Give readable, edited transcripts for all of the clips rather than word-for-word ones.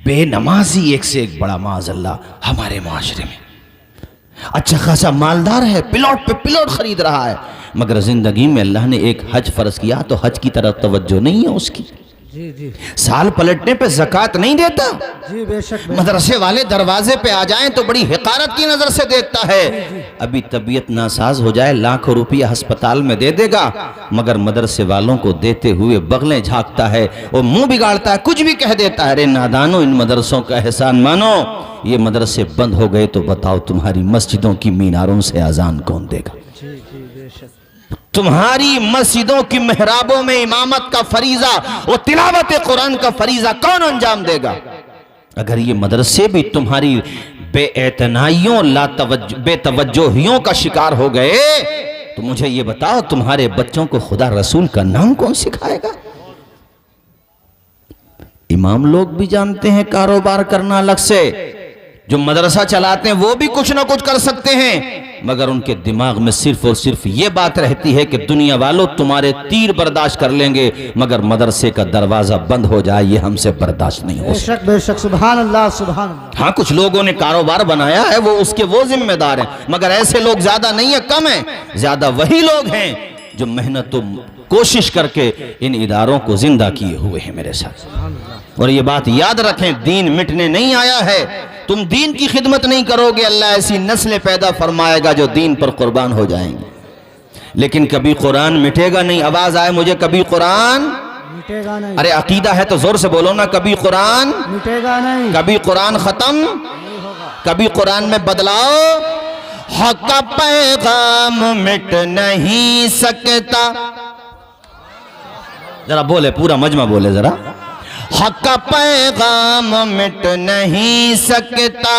بے نمازی ایک سے ایک بڑا معاذ اللہ ہمارے معاشرے میں، اچھا خاصا مالدار ہے، پلاٹ پہ پلاٹ خرید رہا ہے، مگر زندگی میں اللہ نے ایک حج فرض کیا تو حج کی طرف توجہ نہیں ہے اس کی، سال پلٹنے پہ زکوٰۃ نہیں دیتا، مدرسے والے دروازے پہ آ جائیں تو بڑی حقارت کی نظر سے دیکھتا ہے، ابھی طبیعت ناساز ہو جائے لاکھوں روپیہ ہسپتال میں دے دے گا، مگر مدرسے والوں کو دیتے ہوئے بغلیں جھانکتا ہے، وہ منہ بگاڑتا ہے، کچھ بھی کہہ دیتا ہے، ارے نادانو ان مدرسوں کا احسان مانو، یہ مدرسے بند ہو گئے تو بتاؤ تمہاری مسجدوں کی میناروں سے اذان کون دے گا؟ تمہاری مسجدوں کی محرابوں میں امامت کا فریضہ اور تلاوت قرآن کا فریضہ کون انجام دے گا؟ اگر یہ مدرسے بھی تمہاری بے اعتنائیوں بے توجہیوں کا شکار ہو گئے تو مجھے یہ بتاؤ تمہارے بچوں کو خدا رسول کا نام کون سکھائے گا؟ امام لوگ بھی جانتے ہیں کاروبار کرنا الگ سے، جو مدرسہ چلاتے ہیں وہ بھی کچھ نہ کچھ کر سکتے ہیں، مگر ان کے دماغ میں صرف اور صرف یہ بات رہتی ہے کہ دنیا والوں تمہارے تیر برداشت کر لیں گے مگر مدرسے کا دروازہ بند ہو جائے یہ ہم سے برداشت نہیں ہو سکتا۔ بے شک سبحان اللہ سبحان اللہ۔ ہاں کچھ لوگوں نے کاروبار بنایا ہے وہ اس کے وہ ذمہ دار ہیں، مگر ایسے لوگ زیادہ نہیں ہیں، کم ہیں، زیادہ وہی لوگ ہیں جو محنت و کوشش کر کے ان اداروں کو زندہ کیے ہوئے ہیں میرے ساتھ۔ اور یہ بات یاد رکھیں دین مٹنے نہیں آیا ہے، تم دین کی خدمت نہیں کرو گے اللہ ایسی نسلیں پیدا فرمائے گا جو دین پر قربان ہو جائیں گے، لیکن کبھی قرآن مٹے گا نہیں۔ آواز آئے مجھے کبھی قرآن مٹے گا نہیں، ارے عقیدہ ہے تو زور سے بولو نا، کبھی قرآن مٹے گا نہیں، کبھی قرآن ختم، کبھی قرآن میں بدلاؤ، حق کا پیغام مٹ نہیں سکتا، ذرا بولے پورا مجمع بولے ذرا، حق کا پیغام مٹ نہیں سکتا،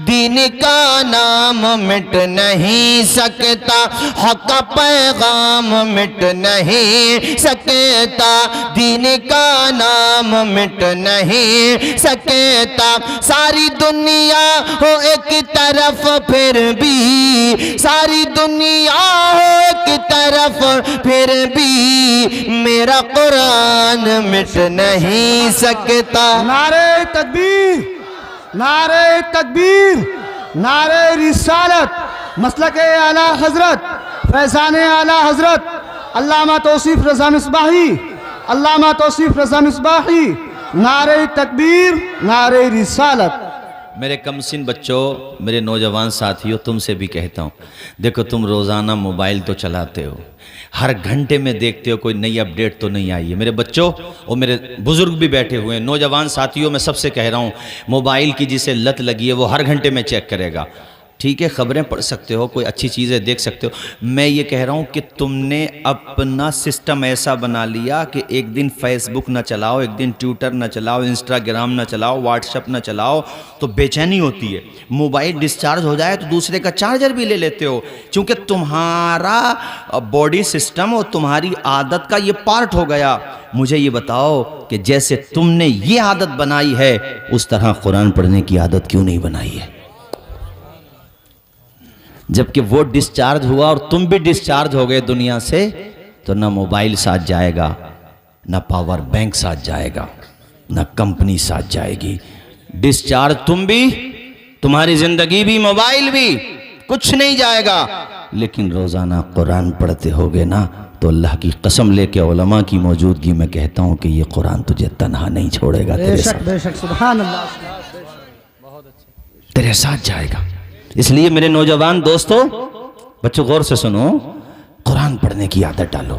دین کا نام مٹ نہیں سکتا، حق کا پیغام مٹ نہیں سکتا، دین کا نام مٹ نہیں سکتا، ساری دنیا ہو ایک طرف پھر بھی، ساری دنیا ہو ایک طرف پھر بھی میرا قرآن مٹ نہیں سکتا۔ نعرہ تکبیر، نعرہ تکبیر، نعرہ رسالت، مسلک اعلیٰ حضرت فیضان اعلیٰ حضرت علامہ توصیف رضا مصباحی، علامہ توصیف رضا مصباحی، نعرہ تکبیر، نعرہ رسالت۔ میرے کم سن بچوں، میرے نوجوان ساتھیوں، تم سے بھی کہتا ہوں، دیکھو تم روزانہ موبائل تو چلاتے ہو، ہر گھنٹے میں دیکھتے ہو کوئی نئی اپڈیٹ تو نہیں آئی ہے۔ میرے بچوں اور میرے بزرگ بھی بیٹھے ہوئے ہیں، نوجوان ساتھیوں میں سب سے کہہ رہا ہوں، موبائل کی جسے لت لگی ہے وہ ہر گھنٹے میں چیک کرے گا، ٹھیک ہے، خبریں پڑھ سکتے ہو، کوئی اچھی چیزیں دیکھ سکتے ہو، میں یہ کہہ رہا ہوں کہ تم نے اپنا سسٹم ایسا بنا لیا کہ ایک دن فیس بک نہ چلاؤ، ایک دن ٹویٹر نہ چلاؤ، انسٹاگرام نہ چلاؤ، واٹس ایپ نہ چلاؤ تو بے چینی ہوتی ہے، موبائل ڈسچارج ہو جائے تو دوسرے کا چارجر بھی لے لیتے ہو، چونکہ تمہارا باڈی سسٹم اور تمہاری عادت کا یہ پارٹ ہو گیا۔ مجھے یہ بتاؤ کہ جیسے تم نے یہ عادت بنائی ہے اس طرح قرآن پڑھنے کی عادت کیوں نہیں بنائی ہے؟ جبکہ وہ ڈسچارج ہوا اور تم بھی ڈسچارج ہو گئے دنیا سے تو نہ موبائل ساتھ جائے گا، نہ پاور بینک ساتھ جائے گا، نہ کمپنی ساتھ جائے گی، ڈسچارج تم بھی، تمہاری زندگی بھی، موبائل بھی، کچھ نہیں جائے گا، لیکن روزانہ قرآن پڑھتے ہوگے نا تو اللہ کی قسم لے کے علماء کی موجودگی میں کہتا ہوں کہ یہ قرآن تجھے تنہا نہیں چھوڑے گا، بے شک بے شک سبحان اللہ، تیرے ساتھ جائے گا۔ اس لیے میرے نوجوان دوستو، بچوں غور سے سنو، قرآن پڑھنے کی عادت ڈالو،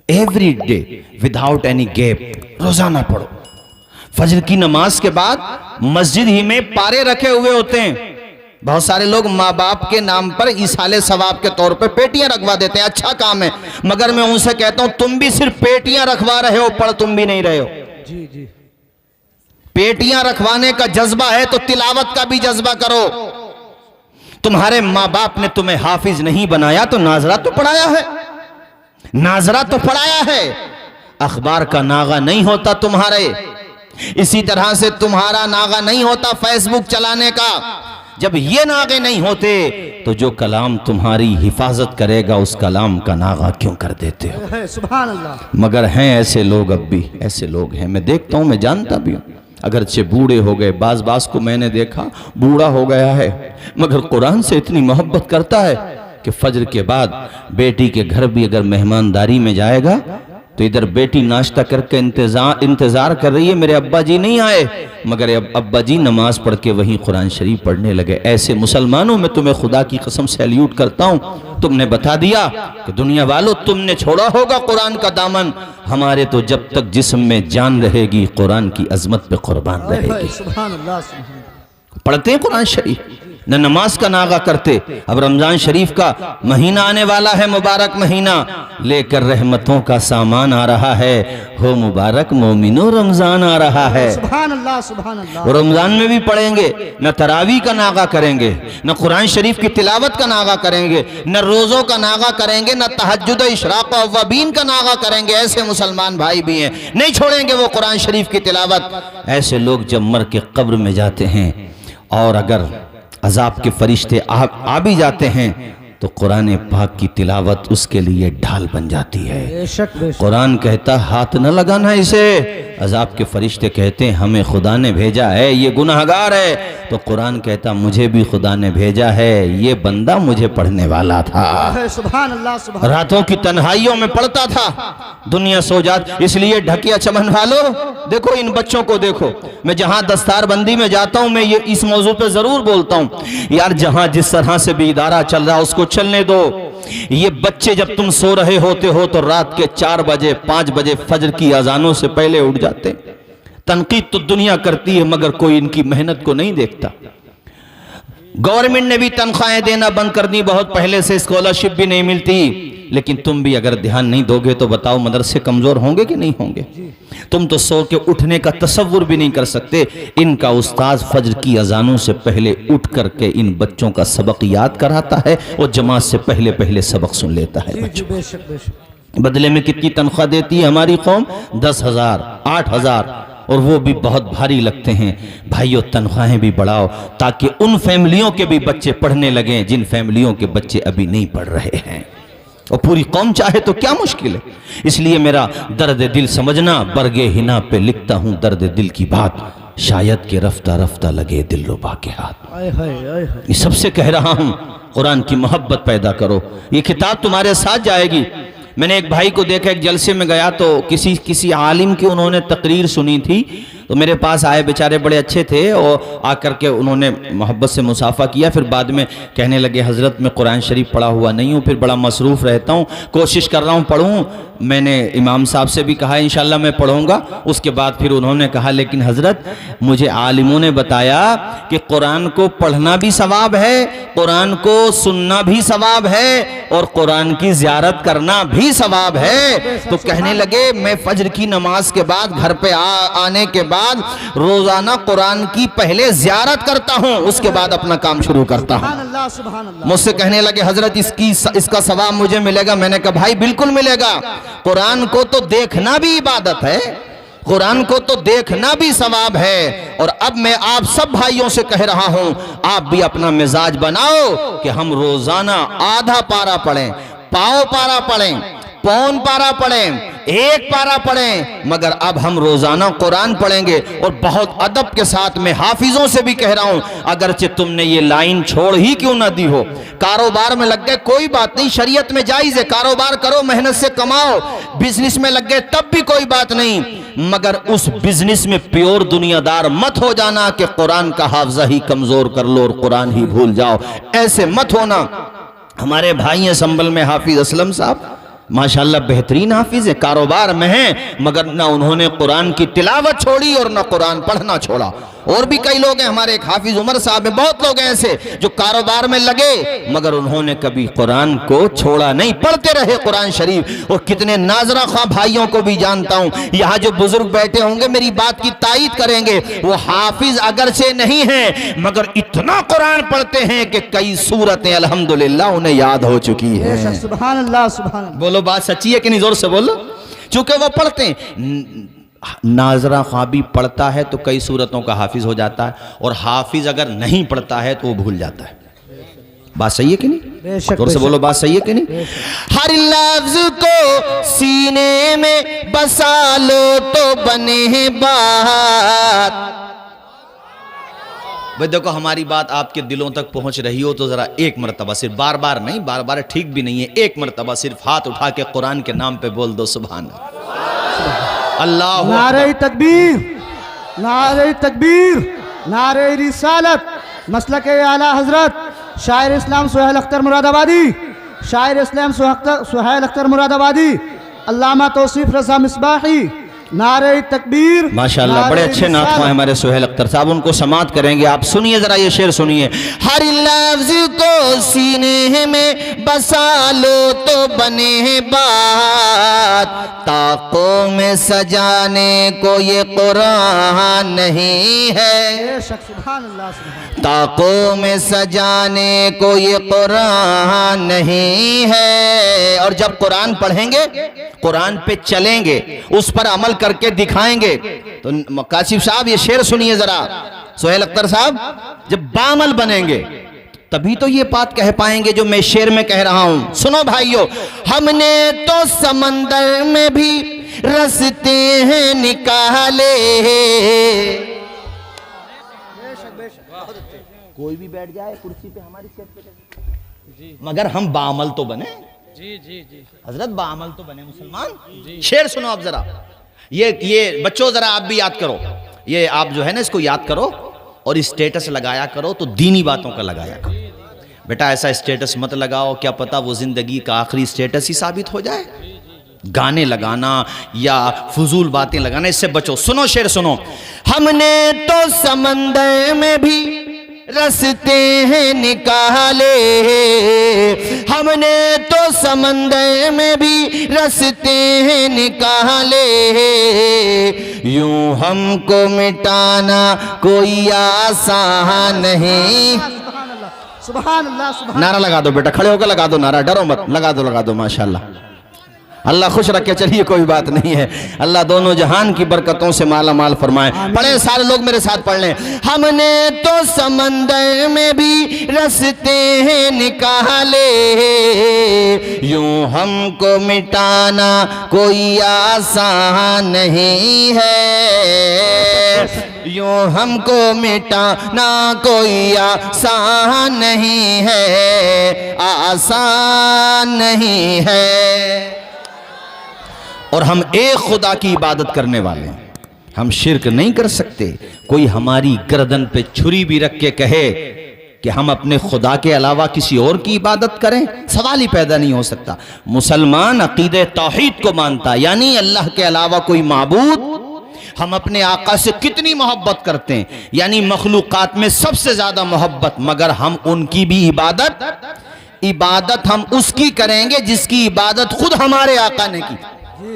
every day without any gap, روزانہ پڑھو۔ فجر کی نماز کے بعد مسجد ہی میں پارے رکھے ہوئے ہوتے ہیں، بہت سارے لوگ ماں باپ کے نام پر ایصال ثواب کے طور پہ پیٹیاں رکھوا دیتے ہیں، اچھا کام ہے، مگر میں ان سے کہتا ہوں تم بھی صرف پیٹیاں رکھوا رہے ہو، پڑھ تم بھی نہیں رہے ہو۔ جی جی، پیٹیاں رکھوانے کا جذبہ ہے تو تلاوت کا بھی جذبہ کرو۔ تمہارے ماں باپ نے تمہیں حافظ نہیں بنایا تو ناظرہ تو پڑھایا ہے، ناظرہ تو پڑھایا ہے، اخبار کا ناغہ نہیں ہوتا تمہارے، اسی طرح سے تمہارا ناغہ نہیں ہوتا فیس بک چلانے کا۔ جب یہ ناغے نہیں ہوتے تو جو کلام تمہاری حفاظت کرے گا اس کلام کا ناغہ کیوں کر دیتے ہو؟ سبحان اللہ۔ مگر ہیں ایسے لوگ، اب بھی ایسے لوگ ہیں، میں دیکھتا ہوں، میں جانتا بھی ہوں، اگرچہ بوڑھے ہو گئے، بعض کو میں نے دیکھا بوڑھا ہو گیا ہے مگر قرآن سے اتنی محبت کرتا ہے کہ فجر کے بعد بیٹی کے گھر بھی اگر مہمانداری میں جائے گا تو ادھر بیٹی ناشتہ کر کے انتظار کر رہی ہے میرے ابا جی نہیں آئے، مگر ابا جی نماز پڑھ کے وہیں قرآن شریف پڑھنے لگے۔ ایسے مسلمانوں میں تمہیں خدا کی قسم سے سیلیوٹ کرتا ہوں، تم نے بتا دیا کہ دنیا والوں تم نے چھوڑا ہوگا قرآن کا دامن، ہمارے تو جب تک جسم میں جان رہے گی قرآن کی عظمت پہ قربان رہے گی۔ سبحان اللہ سبحان اللہ۔ پڑھتے ہیں قرآن شریف، نہ نماز کا ناغہ کرتے۔ اب رمضان شریف کا مہینہ آنے والا ہے، مبارک مہینہ لے کر رحمتوں کا سامان آ رہا ہے، ہو مبارک مومنو رمضان آ رہا ہے۔ سبحان اللہ سبحان اللہ۔ اور رمضان میں بھی پڑھیں گے، نہ تراویح کا ناغہ کریں گے، نہ قرآن شریف کی تلاوت کا ناغہ کریں گے، نہ روزوں کا ناغہ کریں گے، نہ تہجد و اشراق و اوابین کا ناغہ کریں گے۔ ایسے مسلمان بھائی بھی ہیں، نہیں چھوڑیں گے وہ قرآن شریف کی تلاوت۔ ایسے لوگ جب مر کے قبر میں جاتے ہیں اور اگر عذاب کے فرشتے آ بھی جاتے ہیں تو قرآن پاک کی تلاوت اس کے لیے ڈھال بن جاتی ہے۔ بے شک بے شک۔ قرآن کہتا ہاتھ نہ لگانا اسے، عذاب کے فرشتے کہتے ہیں ہمیں خدا نے بھیجا ہے، یہ گناہگار ہے، تو قرآن کہتا مجھے بھی خدا نے بھیجا ہے، یہ بندہ مجھے پڑھنے والا تھا، سبحان اللہ سبحان اللہ۔ راتوں کی تنہائیوں میں پڑھتا تھا، دنیا سو جات۔ اس لیے ڈھکیا چمن والو دیکھو ان بچوں کو دیکھو، میں جہاں دستار بندی میں جاتا ہوں میں یہ اس موضوع پہ ضرور بولتا ہوں، یار جہاں جس طرح سے بھی ادارہ چل رہا اس کو چلنے دو۔ یہ بچے جب تم سو رہے ہوتے ہو تو رات کے 4 بجے 5 بجے فجر کی اذانوں سے پہلے اٹھ جاتے۔ تنقید تو دنیا کرتی ہے مگر کوئی ان کی محنت کو نہیں دیکھتا۔ گورنمنٹ نے بھی تنخواہیں دینا بند کر دی، بہت پہلے سے اسکالرشپ بھی نہیں ملتی، لیکن تم بھی اگر دھیان نہیں دو گے تو بتاؤ مدرسے کمزور ہوں گے کہ نہیں ہوں گے؟ تم تو سو کے اٹھنے کا تصور بھی نہیں کر سکتے۔ ان کا استاذ فجر کی اذانوں سے پہلے اٹھ کر کے ان بچوں کا سبق یاد کراتا ہے اور جماعت سے پہلے سبق سن لیتا ہے بچوں۔ بے شک بے شک۔ بدلے میں کتنی تنخواہ دیتی ہے ہماری قوم؟ 10,000 8,000، اور وہ بھی بہت بھاری لگتے ہیں۔ بھائیو تنخواہیں بھی بڑھاؤ تاکہ ان فیملیوں کے بھی بچے پڑھنے لگیں جن فیملیوں کے بچے ابھی نہیں پڑھ رہے ہیں، اور پوری قوم چاہے تو کیا مشکل ہے۔ اس لیے میرا درد دل سمجھنا، برگے ہنا پہ لکھتا ہوں درد دل کی بات، شاید کہ رفتہ رفتہ لگے دل ربا کے ہاتھ۔ آئے ہائے آئے ہائے۔ یہ سب سے کہہ رہا ہوں قرآن کی محبت پیدا کرو، یہ کتاب تمہارے ساتھ جائے گی۔ میں نے ایک بھائی کو دیکھا، ایک جلسے میں گیا تو کسی عالم کی انہوں نے تقریر سنی تھی، تو میرے پاس آئے، بیچارے بڑے اچھے تھے، اور آ کر کے انہوں نے محبت سے مصافحہ کیا، پھر بعد میں کہنے لگے حضرت میں قرآن شریف پڑھا ہوا نہیں ہوں، پھر بڑا مصروف رہتا ہوں، کوشش کر رہا ہوں پڑھوں۔ میں نے امام صاحب سے بھی کہا انشاءاللہ میں پڑھوں گا۔ اس کے بعد پھر انہوں نے کہا لیکن حضرت مجھے عالموں نے بتایا کہ قرآن کو پڑھنا بھی ثواب ہے، قرآن کو سننا بھی ثواب ہے، اور قرآن کی زیارت کرنا بھی ثواب ہے۔ تو کہنے لگے میں فجر کی نماز کے بعد گھر پہ آنے کے بعد روزانہ قرآن کی پہلے زیارت کرتا ہوں، اس کے بعد اپنا کام شروع کرتا ہوں۔ سبحان اللہ سبحان اللہ۔ مجھ سے کہنے لگے حضرت اس کا ثواب مجھے ملے گا؟ میں نے کہا بھائی بالکل ملے گا، قرآن کو تو دیکھنا بھی عبادت ہے، قرآن کو تو دیکھنا بھی ثواب ہے۔ اور اب میں آپ سب بھائیوں سے کہہ رہا ہوں آپ بھی اپنا مزاج بناؤ کہ ہم روزانہ آدھا پارا پڑھیں، پاؤ پارا پڑھیں، پون پارا پڑھیں، 1 پارا پڑھیں، مگر اب ہم روزانہ قرآن پڑھیں گے۔ اور بہت ادب کے ساتھ میں حافظوں سے بھی کہہ رہا ہوں اگرچہ تم نے یہ لائن چھوڑ ہی کیوں نہ دی ہو، کاروبار میں لگ گئے کوئی بات نہیں، شریعت میں جائز ہے، کاروبار کرو، محنت سے کماؤ، بزنس میں لگ گئے تب بھی کوئی بات نہیں، مگر اس بزنس میں پیور دنیا دار مت ہو جانا کہ قرآن کا حافظہ ہی کمزور کر لو اور قرآن ہی بھول جاؤ، ایسے مت ہونا۔ ہمارے بھائی ہیں سنبل میں حافظ اسلم صاحب، ماشاءاللہ بہترین حافظ ہیں، کاروبار میں ہیں، مگر نہ انہوں نے قرآن کی تلاوت چھوڑی اور نہ قرآن پڑھنا چھوڑا۔ اور بھی کئی لوگ ہیں، ہمارے ایک حافظ عمر صاحب ہیں، بہت لوگ ہیں ایسے جو کاروبار میں لگے مگر انہوں نے کبھی قرآن کو چھوڑا نہیں، پڑھتے رہے قرآن شریف۔ اور کتنے ناظرہ خواہ بھائیوں کو بھی جانتا ہوں، یہاں جو بزرگ بیٹھے ہوں گے میری بات کی تائید کریں گے، وہ حافظ اگرچہ نہیں ہیں مگر اتنا قرآن پڑھتے ہیں کہ کئی سورتیں الحمدللہ انہیں یاد ہو چکی بے ہیں۔ شک سبحان اللہ سبحان اللہ۔ بولو بات سچی ہے کہ نہیں؟ زور سے بولو، چونکہ وہ پڑھتے ہیں۔ ناظرہ خواہ بھی پڑھتا ہے تو کئی صورتوں کا حافظ ہو جاتا ہے، اور حافظ اگر نہیں پڑھتا ہے تو وہ بھول جاتا ہے۔ بات صحیح ہے کہ نہیں؟ بے شک، اور سے بے بولو بات صحیح ہے کہ نہیں؟ ہر لفظ کو سینے میں بسا لو تو بنے بات۔ بھئی دیکھو ہماری بات آپ کے دلوں تک پہنچ رہی ہو تو ذرا ایک مرتبہ، صرف بار بار نہیں، بار بار ٹھیک بھی نہیں ہے، ایک مرتبہ صرف ہاتھ اٹھا کے قرآن کے نام پہ بول دو سبحان اللہ۔ نعرہ تکبیر، نعرہ تکبیر، نعرہ رسالت، مسلک اعلیٰ حضرت شاعر اسلام سہیل اختر مراد آبادی، شاعر اسلام سہیل اختر مراد آبادی، علامہ توصیف رضا مصباحی، نعرہ تکبیر۔ ماشاءاللہ بڑے اچھے نعت خواہ ہیں ہمارے سہیل اختر صاحب، ان کو سماعت کریں گے۔ آپ سنیے ذرا یہ شعر سنیے۔ ہر لفظ کو سینے میں بسا لو تو بنے بات، طاقوں میں سجانے کو یہ قرآن نہیں ہے، بے شک، سبحان اللہ، سبحان طاقوں میں سجانے کو یہ قرآن نہیں ہے۔ اور جب قرآن پڑھیں گے، قرآن پہ چلیں گے، اس پر عمل کر کے دکھائیں گے تو کاشف صاحب یہ شعر سنیے ذرا، سہیل اختر صاحب، جب بعمل بنیں گے تبھی تو یہ بات کہہ پائیں گے جو میں شعر میں کہہ رہا ہوں۔ سنو بھائیو، ہم نے تو سمندر میں بھی رستے ہیں نکالے، کوئی بھی بیٹھ جائے کرسی پہ ہماری سیٹ پہ، مگر ہم بعمل تو بنے۔ حضرت بعمل تو بنے مسلمان۔ شعر سنو اب ذرا، یہ بچوں ذرا آپ بھی یاد کرو، یہ آپ جو ہے نا اس کو یاد کرو اور اسٹیٹس لگایا کرو تو دینی باتوں کا لگایا کرو۔ بیٹا ایسا اسٹیٹس مت لگاؤ، کیا پتا وہ زندگی کا آخری اسٹیٹس ہی ثابت ہو جائے۔ گانے لگانا یا فضول باتیں لگانا، اس سے بچو۔ سنو شعر سنو۔ ہم نے تو سمندر میں بھی رستے ہیں نکالے، ہم نے تو سمندر میں بھی رستے ہیں نکالے، یوں ہم کو مٹانا کوئی آسان نہیں۔ سبحان اللہ، سبحان نعرہ لگا دو بیٹا، کھڑے ہو کے لگا دو نعرہ، ڈرو مت، لگا دو ماشاءاللہ۔ اللہ خوش رکھے، چلیے کوئی بات نہیں ہے، اللہ دونوں جہان کی برکتوں سے مالا مال فرمائے۔ پڑھیں سارے لوگ میرے ساتھ پڑھ لیں۔ ہم نے تو سمندر میں بھی رستے ہیں نکالے، یوں ہم کو مٹانا کوئی آسان نہیں ہے، یوں ہم کو مٹانا کوئی آسان نہیں ہے، آسان نہیں ہے۔ اور ہم ایک خدا کی عبادت کرنے والے ہیں، ہم شرک نہیں کر سکتے۔ کوئی ہماری گردن پہ چھری بھی رکھ کے کہے کہ ہم اپنے خدا کے علاوہ کسی اور کی عبادت کریں، سوال ہی پیدا نہیں ہو سکتا۔ مسلمان عقیدہ توحید کو مانتا، یعنی اللہ کے علاوہ کوئی معبود۔ ہم اپنے آقا سے کتنی محبت کرتے ہیں، یعنی مخلوقات میں سب سے زیادہ محبت، مگر ہم ان کی بھی عبادت ہم اس کی کریں گے جس کی عبادت خود ہمارے آقا نے کی،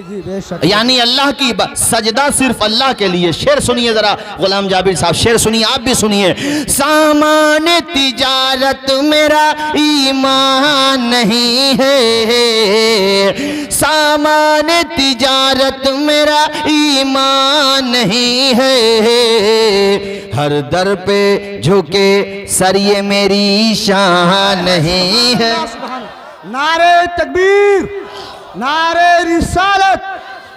جی بے شک، یعنی اللہ کی سجدہ صرف اللہ کے لیے۔ شعر سنیے ذرا، غلام جابر صاحب شعر سنیے، آپ بھی سنیے۔ سامان تجارت میرا ایمان نہیں ہے، سامان تجارت میرا ایمان نہیں ہے، ہر در پہ جھکے سر یہ میری شان نہیں ہے۔ نعرہ تکبیر، نعرہ رسالت،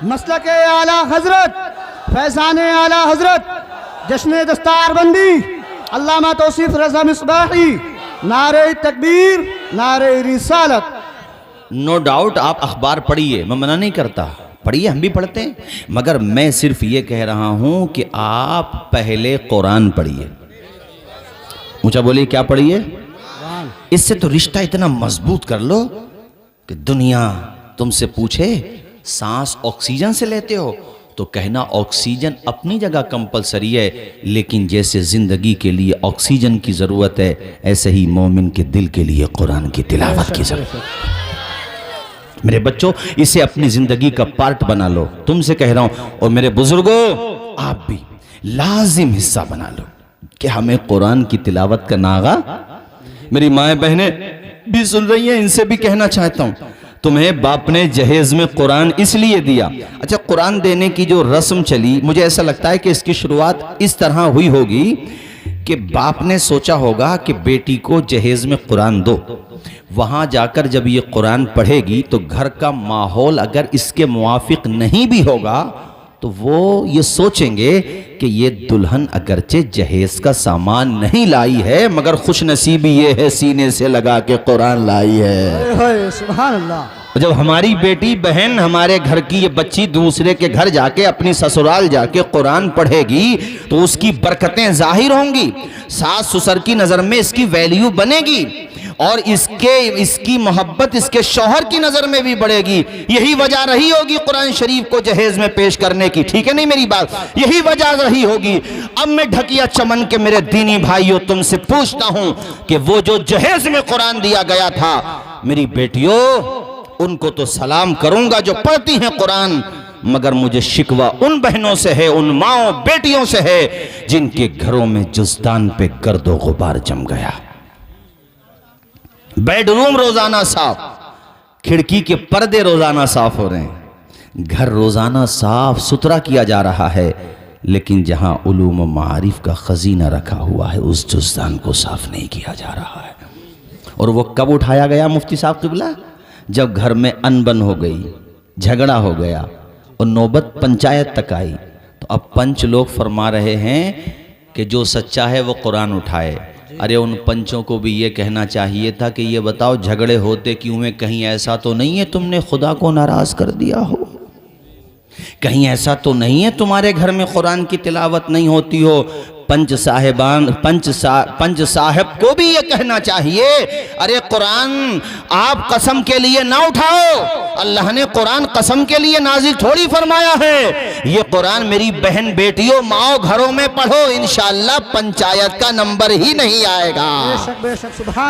مسلک اعلیٰ حضرت فیضان اعلیٰ حضرت جشن دستار بندی علامہ توصیف رضا مصباحی، نعرہ تکبیر، نعرہ رسالت۔ نو ڈاؤٹ آپ اخبار پڑھیے، میں منع نہیں کرتا، پڑھیے، ہم بھی پڑھتے ہیں، مگر میں صرف یہ کہہ رہا ہوں کہ آپ پہلے قرآن پڑھیے۔ اونچا بولیے، کیا پڑھیے؟ اس سے تو رشتہ اتنا مضبوط کر لو کہ دنیا تم سے پوچھے سانس آکسیجن سے لیتے ہو تو کہنا آکسیجن اپنی جگہ کمپلسری ہے، لیکن جیسے زندگی کے لیے آکسیجن کی ضرورت ہے، ایسے ہی مومن کے دل کے لیے قرآن کی تلاوت کی ضرورت ہے۔ میرے بچوں، اسے اپنی زندگی کا پارٹ بنا لو، تم سے کہہ رہا ہوں، اور میرے بزرگوں آپ بھی لازم حصہ بنا لو کہ ہمیں قرآن کی تلاوت کا ناغہ۔ میری مائیں بہنیں بھی سن رہی ہیں، ان سے بھی کہنا چاہتا ہوں، تمہیں باپ نے جہیز میں قرآن اس لیے دیا۔ اچھا، قرآن دینے کی جو رسم چلی، مجھے ایسا لگتا ہے کہ اس کی شروعات اس طرح ہوئی ہوگی کہ باپ نے سوچا ہوگا کہ بیٹی کو جہیز میں قرآن دو، وہاں جا کر جب یہ قرآن پڑھے گی تو گھر کا ماحول اگر اس کے موافق نہیں بھی ہوگا تو وہ یہ سوچیں گے کہ یہ دلہن اگرچہ جہیز کا سامان نہیں لائی ہے مگر خوش نصیبی یہ ہے سینے سے لگا کے قرآن لائی ہے۔ سبحان اللہ۔ جب ہماری بیٹی بہن ہمارے گھر کی یہ بچی دوسرے کے گھر جا کے اپنی سسرال جا کے قرآن پڑھے گی تو اس کی برکتیں ظاہر ہوں گی، ساس سسر کی نظر میں اس کی ویلیو بنے گی، اور اس کی محبت اس کے شوہر کی نظر میں بھی بڑھے گی۔ یہی وجہ رہی ہوگی قرآن شریف کو جہیز میں پیش کرنے کی، ٹھیک ہے نہیں میری بات؟ یہی وجہ رہی ہوگی۔ اب میں ڈھکیا چمن کے میرے دینی بھائیوں تم سے پوچھتا ہوں کہ وہ جو جہیز میں قرآن دیا گیا تھا، میری بیٹیوں ان کو تو سلام کروں گا جو پڑھتی ہیں قرآن، مگر مجھے شکوہ ان بہنوں سے ہے، ان ماؤں بیٹیوں سے ہے جن کے گھروں میں جزدان پہ گرد و غبار جم گیا، بیڈ روم روزانہ صاف، کھڑکی کے پردے روزانہ صاف ہو رہے ہیں، گھر روزانہ صاف ستھرا کیا جا رہا ہے، لیکن جہاں علوم و معارف کا خزینہ رکھا ہوا ہے اس جزدان کو صاف نہیں کیا جا رہا ہے۔ اور وہ کب اٹھایا گیا مفتی صاحب قبلہ؟ جب گھر میں انبن ہو گئی، جھگڑا ہو گیا اور نوبت پنچایت تک آئی، تو اب پنچ لوگ فرما رہے ہیں کہ جو سچا ہے وہ قرآن اٹھائے۔ ارے ان پنچوں کو بھی یہ کہنا چاہیے تھا کہ یہ بتاؤ جھگڑے ہوتے کیوں ہیں؟ کہیں ایسا تو نہیں ہے تم نے خدا کو ناراض کر دیا ہو؟ کہیں ایسا تو نہیں ہے تمہارے گھر میں قرآن کی تلاوت نہیں ہوتی ہو؟ پنچ صاحب کو بھی یہ کہنا چاہیے، ارے قرآن آپ قسم کے لیے نہ اٹھاؤ، اللہ نے قرآن قسم کے لیے نازل تھوڑی فرمایا ہے، یہ قرآن میری بہن بیٹیوں ماؤں گھروں میں پڑھو، انشاءاللہ پنچایت کا نمبر ہی نہیں آئے گا،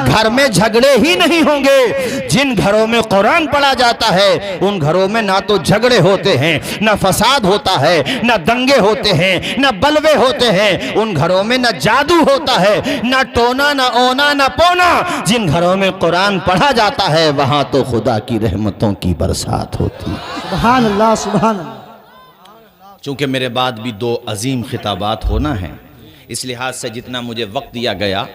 گھر میں جھگڑے ہی نہیں ہوں گے۔ جن گھروں میں قرآن پڑھا جاتا ہے ان گھروں میں نہ تو جھگڑے ہوتے ہیں، نہ فساد ہوتا ہے، نہ دنگے ہوتے ہیں، نہ بلوے ہوتے ہیں، ان گھروں میں نہ جادو ہوتا ہے، نہ ٹونا، نہ اونا، نہ پونا۔ جن گھروں میں قرآن پڑھا جاتا ہے وہاں تو خدا کی رحمتوں کی برسات ہوتی ہے۔ سبحان اللہ، سبحان اللہ۔ چونکہ میرے بعد بھی دو عظیم خطابات ہونا ہے، اس لحاظ سے جتنا مجھے وقت دیا گیا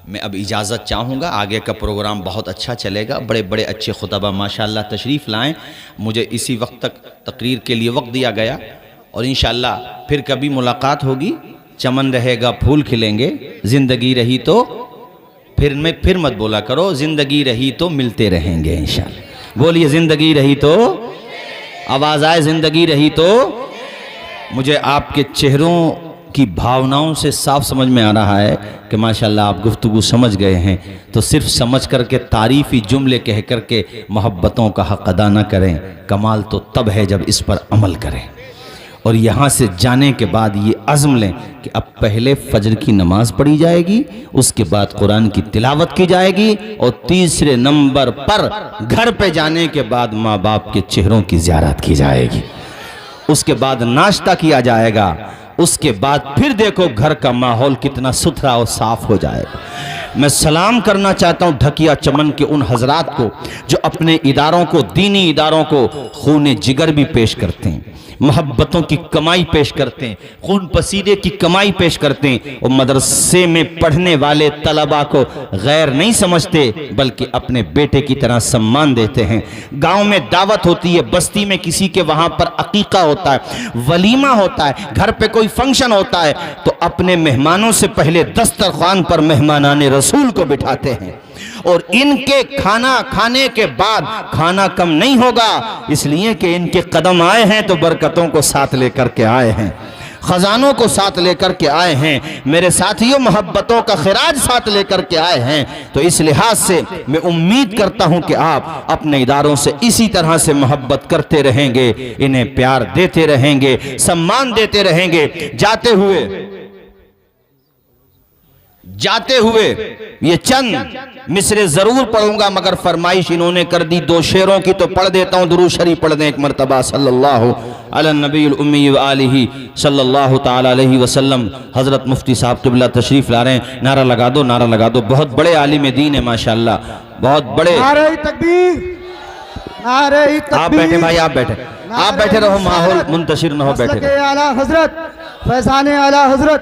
میں اب اجازت چاہوں گا، آگے کا پروگرام بہت اچھا چلے گا، بڑے بڑے اچھے خطبہ ماشاءاللہ تشریف لائیں، مجھے اسی وقت تک تقریر کے لیے وقت دیا گیا، اور انشاءاللہ پھر کبھی ملاقات ہوگی، چمن رہے گا پھول کھلیں گے، زندگی رہی تو پھر مت بولا کرو، زندگی رہی تو ملتے رہیں گے انشاءاللہ۔ بولیے زندگی رہی تو، آواز آئے زندگی رہی تو۔ مجھے آپ کے چہروں کی بھاوناؤں سے صاف سمجھ میں آ رہا ہے کہ ماشاءاللہ آپ گفتگو سمجھ گئے ہیں، تو صرف سمجھ کر کے تعریفی جملے کہہ کر کے محبتوں کا حق ادا نہ کریں، کمال تو تب ہے جب اس پر عمل کریں۔ اور یہاں سے جانے کے بعد یہ عزم لیں کہ اب پہلے فجر کی نماز پڑھی جائے گی، اس کے بعد قرآن کی تلاوت کی جائے گی، اور تیسرے نمبر پر گھر پہ جانے کے بعد ماں باپ کے چہروں کی زیارت کی جائے گی، اس کے بعد ناشتہ کیا جائے گا، اس کے بعد پھر دیکھو گھر کا ماحول کتنا ستھرا اور صاف ہو جائے گا۔ میں سلام کرنا چاہتا ہوں ڈھکیا چمن کے ان حضرات کو جو اپنے اداروں کو، دینی اداروں کو خون جگر بھی پیش کرتے ہیں، محبتوں کی کمائی پیش کرتے ہیں، خون پسینے کی کمائی پیش کرتے ہیں، اور مدرسے میں پڑھنے والے طلباء کو غیر نہیں سمجھتے بلکہ اپنے بیٹے کی طرح سمان دیتے ہیں۔ گاؤں میں دعوت ہوتی ہے، بستی میں کسی کے وہاں پر عقیقہ ہوتا ہے، ولیمہ ہوتا ہے، گھر پہ کوئی فنکشن ہوتا ہے تو اپنے مہمانوں سے پہلے دسترخوان پر مہمانان رسول کو بٹھاتے ہیں، اور ان کے کھانا کھانے کے بعد کھانا کم نہیں ہوگا، اس لیے کہ ان کے قدم آئے ہیں تو برکتوں کو ساتھ لے کر کے آئے ہیں، خزانوں کو ساتھ لے کر کے آئے ہیں، میرے ساتھیوں محبتوں کا خراج ساتھ لے کر کے آئے ہیں۔ تو اس لحاظ سے میں امید کرتا ہوں کہ آپ اپنے اداروں سے اسی طرح سے محبت کرتے رہیں گے، انہیں پیار دیتے رہیں گے، سمان دیتے رہیں گے۔ جاتے ہوئے یہ چند مصرے ضرور پڑھوں گا، مگر فرمائش انہوں نے کر دی، دو شعروں کی تو پڑھ دیتا ہوں، درود شریف پڑھ دیں ایک مرتبہ صلی اللہ علی النبی الامی وآلہ صلی اللہ تعالی علیہ وسلم۔ حضرت مفتی صاحب قبلہ تشریف لا رہے ہیں، نعرہ لگا دو، نعرہ لگا دو، بہت بڑے عالم دین ہیں ماشاءاللہ، بہت بڑے۔ نعرہ تکبیر، نعرہ تکبیر۔ آپ بیٹھے بھائی، آپ بیٹھے رہو، ماحول منتشر نہ ہو، بیٹھے رہو۔ مسلک اعلیٰ حضرت، فیضان اعلیٰ حضرت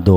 2